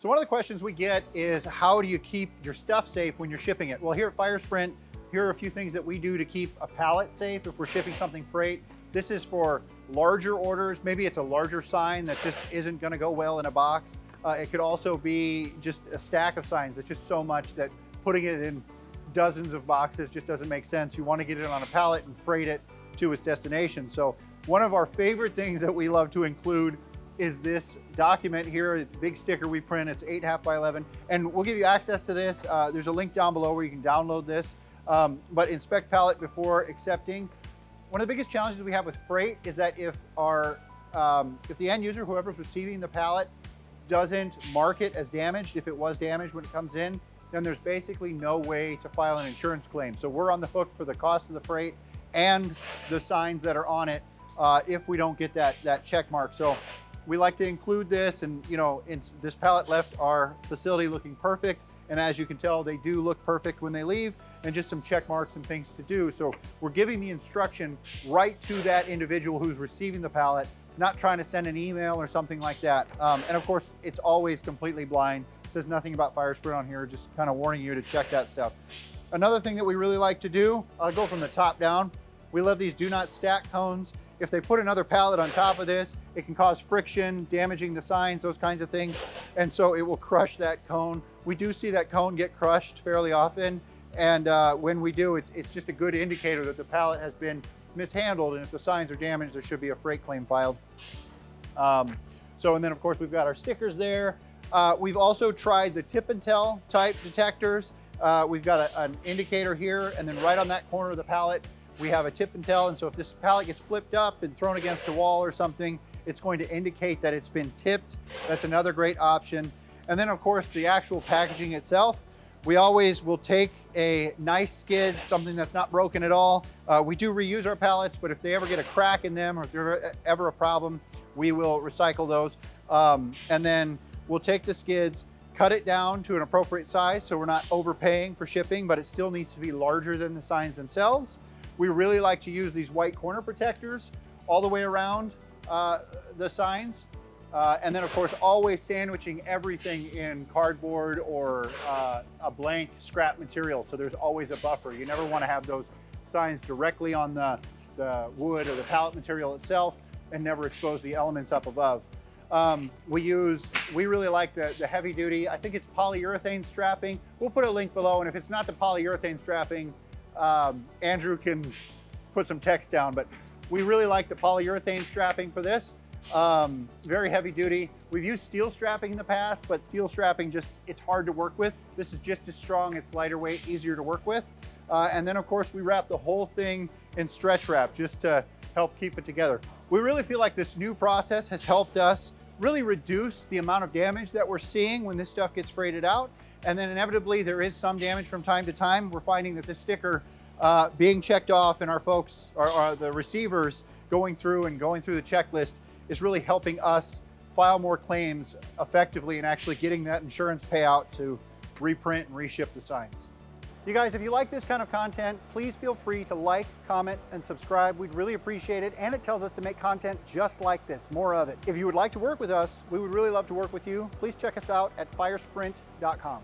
So one of the questions we get is, how do you keep your stuff safe when you're shipping it? Well, here at FireSprint, here are a few things that we do to keep a pallet safe if we're shipping something freight. This is for larger orders. Maybe it's a larger sign that just isn't gonna go well in a box. It could also be just a stack of signs. It's just so much that putting it in dozens of boxes just doesn't make sense. You wanna get it on a pallet and freight it to its destination. So one of our favorite things that we love to include is this document here, a big sticker we print. It's 8.5 by 11, and we'll give you access to this. There's a link down below where you can download this, but inspect pallet before accepting. One of the biggest challenges we have with freight is that if the end user, whoever's receiving the pallet, doesn't mark it as damaged, if it was damaged when it comes in, then there's basically no way to file an insurance claim. So we're on the hook for the cost of the freight and the signs that are on it if we don't get that check mark. So we like to include this, and this pallet left our facility looking perfect. And as you can tell, they do look perfect when they leave, and just some check marks and things to do. So we're giving the instruction right to that individual who's receiving the pallet, not trying to send an email or something like that. And of course, it's always completely blind. It says nothing about FireSprint on here, just kind of warning you to check that stuff. Another thing that we really like to do, I'll go from the top down. We love these do not stack cones. If they put another pallet on top of this, it can cause friction, damaging the signs, those kinds of things. And so it will crush that cone. We do see that cone get crushed fairly often. And when we do, it's just a good indicator that the pallet has been mishandled. And if the signs are damaged, there should be a freight claim filed. And then of course, we've got our stickers there. We've also tried the tip and tell type detectors. We've got an indicator here, and then right on that corner of the pallet, we have a tip and tell. And so if this pallet gets flipped up and thrown against a wall or something, it's going to indicate that it's been tipped. That's another great option. And then of course, the actual packaging itself, we always will take a nice skid, something that's not broken at all. We do reuse our pallets, but if they ever get a crack in them, or if there's ever a problem, we will recycle those. And then we'll take the skids, cut it down to an appropriate size, so we're not overpaying for shipping, but it still needs to be larger than the signs themselves. We really like to use these white corner protectors all the way around the signs. And then of course, always sandwiching everything in cardboard or a blank scrap material. So there's always a buffer. You never want to have those signs directly on the wood or the pallet material itself, and never expose the elements up above. We really like the heavy duty, I think it's polyurethane strapping. We'll put a link below, and if it's not the polyurethane strapping, Andrew can put some text down, but we really like the polyurethane strapping for this. Very heavy duty. We've used steel strapping in the past, but steel strapping it's hard to work with. This is just as strong, it's lighter weight, easier to work with. And then of course, we wrap the whole thing in stretch wrap just to help keep it together. We really feel like this new process has helped us really reduce the amount of damage that we're seeing when this stuff gets freighted out. And then inevitably there is some damage from time to time. We're finding that this sticker being checked off, and our folks, or the receivers going through the checklist, is really helping us file more claims effectively and actually getting that insurance payout to reprint and reship the signs. You guys, if you like this kind of content, please feel free to like, comment, and subscribe. We'd really appreciate it, and it tells us to make content just like this, more of it. If you would like to work with us, we would really love to work with you. Please check us out at firesprint.com.